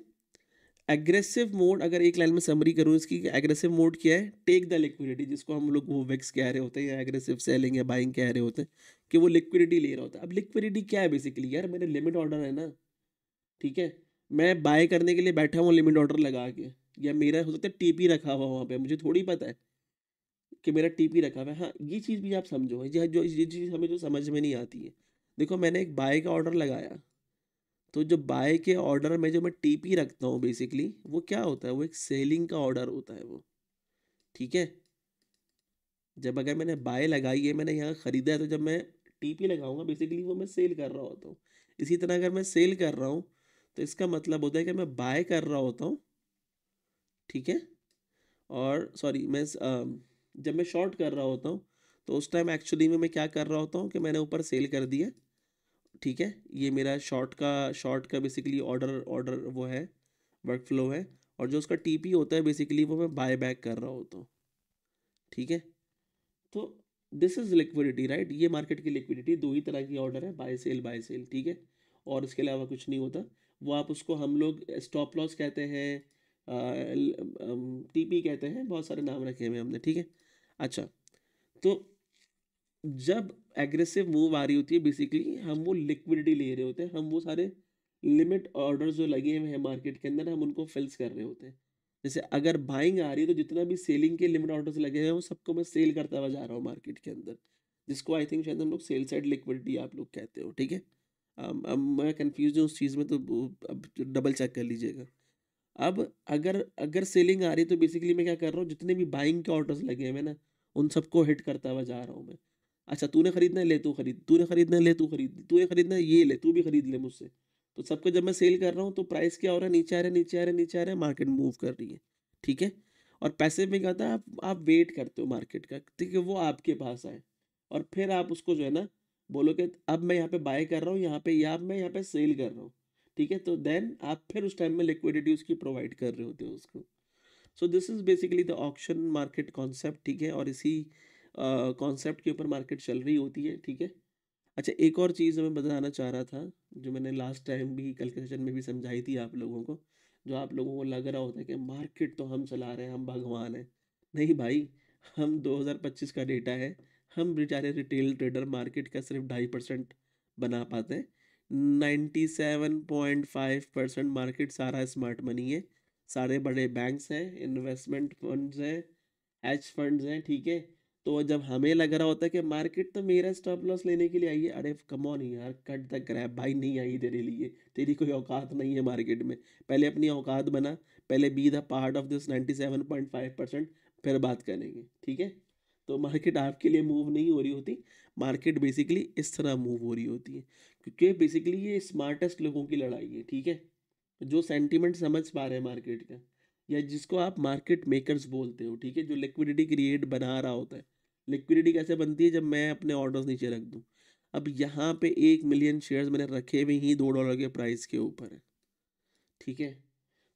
एग्रेसिव मोड, अगर एक लाइन में समरी करूँ इसकी, एग्रेसिव मोड क्या है, टेक द लिक्विडिटी, जिसको हम लोग वो विक्स कह रहे होते हैं या एग्रेसिव सेलिंग या बाइंग कह रहे होते हैं, कि वो लिक्विडिटी ले रहा होता है। अब लिक्विडिटी क्या है बेसिकली, यार मेरे लिमिट ऑर्डर है ना, ठीक है, मैं बाय करने के लिए बैठा हूँ लिमिट ऑर्डर लगा के, या मेरा हो सकता है टीपी रखा हुआ वहाँ पे, मुझे थोड़ी पता है कि मेरा टीपी रखा हुआ है। हाँ, ये चीज़ भी आप समझो, ये चीज़ हमें जो समझ में नहीं आती है। देखो मैंने एक बाय का ऑर्डर लगाया, तो जो बाय के ऑर्डर में जो मैं टीपी रखता हूँ बेसिकली, वो क्या होता है, वो एक सेलिंग का ऑर्डर होता है वो, ठीक है। जब अगर मैंने बाय लगाई है, मैंने यहाँ खरीदा है, तो जब मैं टीपी लगाऊंगा बेसिकली वो मैं सेल कर रहा होता हूँ। इसी तरह अगर मैं सेल कर रहा हूँ, तो इसका मतलब होता है कि मैं बाय कर रहा होता हूँ, ठीक है। और सॉरी, जब मैं शॉर्ट कर रहा होता हूँ, तो उस टाइम एक्चुअली में मैं क्या कर रहा होता हूँ कि मैंने ऊपर सेल कर दिया, ठीक है। ये मेरा शॉर्ट का बेसिकली ऑर्डर ऑर्डर वो है, वर्क फ्लो है। और जो उसका टीपी होता है बेसिकली वो मैं बाय बैक कर रहा होता हूँ, ठीक है। तो दिस इज लिक्विडिटी, राइट। ये मार्केट की लिक्विडिटी, दो ही तरह की ऑर्डर है, बाय सेल, ठीक है। और इसके अलावा कुछ नहीं होता। वो आप उसको, हम लोग स्टॉप लॉस कहते हैं, टीपी कहते हैं, बहुत सारे नाम रखे हुए हमने, ठीक है। अच्छा, तो जब एग्रेसिव मूव आ रही होती है बेसिकली हम वो लिक्विडिटी ले रहे होते हैं, हम वो सारे लिमिट ऑर्डर्स जो लगे हुए हैं मार्केट के अंदर हम उनको फिल्स कर रहे होते हैं। जैसे अगर बाइंग आ रही है तो जितना भी सेलिंग के लिमिट ऑर्डर्स लगे हैं वो सबको मैं सेल करता हुआ जा रहा हूँ मार्केट के अंदर, जिसको आई थिंक शायद हम लोग सेल साइड लिक्विडिटी आप लोग कहते हो, ठीक है। अब मैं कंफ्यूज हूँ उस चीज़ में, तो अब डबल चेक कर लीजिएगा। अब अगर अगर सेलिंग आ रही है तो बेसिकली मैं क्या कर रहा हूँ, जितने भी बाइंग के ऑर्डर्स लगे हैं ना उन सबको हिट करता हुआ जा रहा हूँ मैं। अच्छा, तूने खरीदना है ले तू खरीद, तूने खरीदना है ले तू खरीद, तूने खरीदना है ये ले तू भी खरीद ले मुझसे। तो सबको जब मैं सेल कर रहा हूँ तो प्राइस क्या हो रहा है, नीचे आ रहा है, नीचे आ रहा है, नीचे आ रहा है, मार्केट मूव कर रही है, ठीक है। और पैसे में क्या होता है, आप वेट करते हो मार्केट का, ठीक है, वो आपके पास आए और फिर आप उसको जो है ना बोलो कि अब मैं यहाँ पे बाय कर रहा हूँ यहाँ पे, या मैं यहाँ पे सेल कर रहा हूँ, ठीक है। तो देन आप फिर उस टाइम में लिक्विडिटी उसकी प्रोवाइड कर रहे होते हो उसको। सो this is basically the auction market concept, ठीक है। और इसी कॉन्सेप्ट के ऊपर मार्केट चल रही होती है, ठीक है। अच्छा, एक और चीज़ मैं बताना चाह रहा था, जो मैंने लास्ट टाइम भी कल के सेशन में भी समझाई थी आप लोगों को। जो आप लोगों को लग रहा होता है कि मार्केट तो हम चला रहे हैं, हम भगवान हैं। नहीं भाई, हम 2025 का डेटा है, हम बेचारे रिटेल ट्रेडर मार्केट का सिर्फ 2.5% बना पाते हैं। 97.5% मार्केट सारा स्मार्ट मनी है, सारे बड़े बैंक्स हैं, इन्वेस्टमेंट फंड्स हैं, हेज फंड्स हैं, ठीक है। तो जब हमें लग रहा होता है कि मार्केट तो मेरा स्टॉप लॉस लेने के लिए आई है, अरे कम ऑन यार, कट द क्रैप भाई, नहीं आई तेरे लिए, तेरी कोई औकात नहीं है मार्केट में। पहले अपनी औकात बना, पहले be the part of this 97.5%, फिर बात करेंगे, ठीक है। तो मार्केट आपके लिए मूव नहीं हो रही होती, मार्केट बेसिकली इस तरह मूव हो रही होती है, क्योंकि बेसिकली ये स्मार्टेस्ट लोगों की लड़ाई है, ठीक है। जो सेंटीमेंट समझ पा रहे हैं मार्केट का, या जिसको आप मार्केट मेकर्स बोलते हो, ठीक है, जो लिक्विडिटी क्रिएट बना रहा होता है। लिक्विडिटी कैसे बनती है, जब मैं अपने ऑर्डर्स नीचे रख दूं। अब यहाँ पे 1 मिलियन शेयर्स मैंने रखे हुए ही $2 के प्राइस के ऊपर है, ठीक है।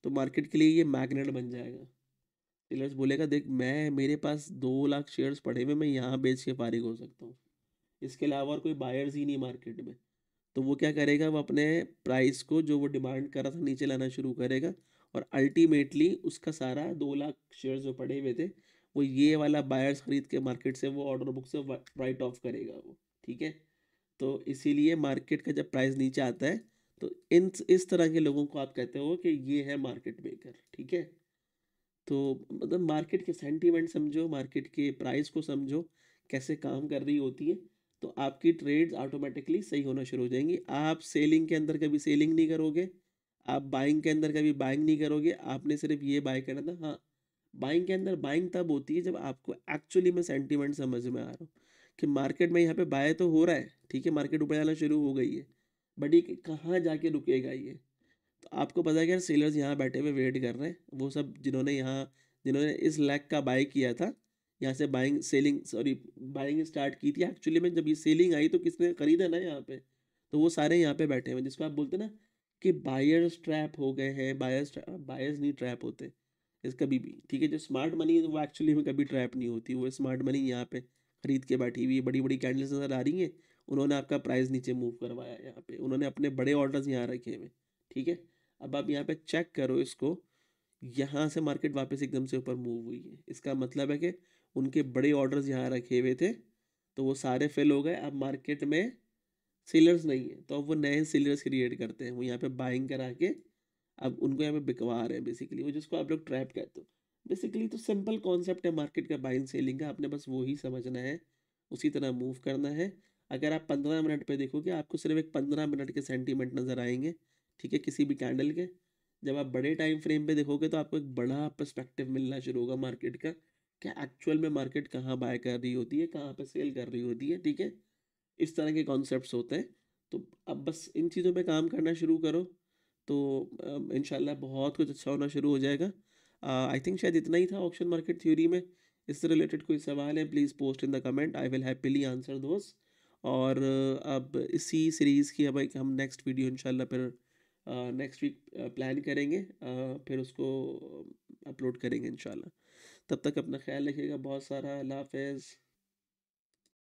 तो मार्केट के लिए ये मैग्नेट बन जाएगा। डीलर्स बोलेगा देख, मैं मेरे पास 2 लाख शेयर्स पड़े हुए, मैं यहाँ बेच के फारिग हो सकता हूँ, इसके अलावा और कोई बायर्स ही नहीं मार्केट में। तो वो क्या करेगा, वो अपने प्राइस को जो वो डिमांड कर रहा था नीचे लाना शुरू करेगा। और अल्टीमेटली उसका सारा 2 लाख शेयर जो पड़े हुए थे, वो ये वाला बायर्स खरीद के मार्केट से वो ऑर्डर बुक से राइट ऑफ करेगा वो, ठीक है। तो इसीलिए मार्केट का जब प्राइस नीचे आता है, तो इन इस तरह के लोगों को आप कहते हो कि ये है मार्केट मेकर, ठीक है। तो मतलब मार्केट के सेंटीमेंट समझो, मार्केट के प्राइस को समझो, कैसे काम कर रही होती है, तो आपकी ट्रेड्स ऑटोमेटिकली सही होना शुरू हो जाएंगी। आप सेलिंग के अंदर कभी सेलिंग नहीं करोगे, आप बाइंग के अंदर कभी बाइंग नहीं करोगे, आपने सिर्फ ये बाय करना था। हाँ, बाइंग के अंदर बाइंग तब होती है जब आपको एक्चुअली में सेंटीमेंट समझ में आ रहा हो कि मार्केट में यहाँ पे बाय तो हो रहा है, ठीक है, मार्केट ऊपर जाना शुरू हो गई है, बट ये कहाँ जाके रुकेगा ये। तो आपको पता है कि यार सेलर्स यहाँ बैठे हुए वेट कर रहे हैं, वो सब जिन्होंने इस लैग का बाय किया था, यहाँ से buying selling sorry buying start की थी एक्चुअली में, जब ये सेलिंग आई तो किसने खरीदा ना यहाँ पे, तो वो सारे यहाँ पे बैठे हुए हैं, जिसको आप बोलते हैं ना कि बायर्स ट्रैप हो गए हैं। बायर्स नहीं ट्रैप होते, इस कभी भी, ठीक है। जो स्मार्ट मनी है वो एक्चुअली में कभी ट्रैप नहीं होती, वो स्मार्ट मनी यहाँ पे खरीद के बैठी हुई है। बड़ी बड़ी कैंडल्स नज़र आ रही हैं, उन्होंने आपका प्राइस नीचे मूव करवाया है, यहाँ पे उन्होंने अपने बड़े ऑर्डर्स यहाँ रखे हुए, ठीक है। अब आप यहाँ पे चेक करो इसको, यहाँ से मार्केट वापस एकदम से ऊपर मूव हुई है, इसका मतलब है कि उनके बड़े ऑर्डर्स यहाँ रखे हुए थे, तो वो सारे फिल हो गए। अब मार्केट में सेलर्स नहीं है, तो अब वो नए सेलर्स क्रिएट करते हैं, वो यहाँ पे बाइंग करा के अब उनको यहाँ पे बिकवा रहे हैं बेसिकली, वो जिसको आप लोग ट्रैप कहते हो। बेसिकली तो सिंपल कॉन्सेप्ट है मार्केट का बाइंग सेलिंग का, आपने बस वो ही समझना है, उसी तरह मूव करना है। अगर आप 15 मिनट पे देखोगे, आपको सिर्फ एक 15 मिनट के सेंटीमेंट नज़र आएंगे, ठीक है, किसी भी कैंडल के। जब आप बड़े टाइम फ्रेम पे देखोगे तो आपको एक बड़ा पर्सपेक्टिव मिलना शुरू होगा मार्केट का, कि एक्चुअल में मार्केट कहाँ बाय कर रही होती है, कहाँ पे सेल कर रही होती है, ठीक है। इस तरह के कॉन्सेप्ट्स होते हैं। तो अब बस इन चीज़ों पे काम करना शुरू करो, तो इंशाल्लाह बहुत कुछ अच्छा होना शुरू हो जाएगा। आई थिंक शायद इतना ही था ऑक्शन मार्केट थ्योरी में। इससे रिलेटेड कोई सवाल है, please post in the comment, I will happily answer दोस। और अब इसी सीरीज़ की अब एक हम नेक्स्ट वीडियो इंशाल्लाह फिर नेक्स्ट वीक प्लान करेंगे, फिर उसको अपलोड करेंगे इंशाल्लाह। तब तक अपना ख्याल रखिएगा बहुत सारा। अल्लाह हाफ़िज़।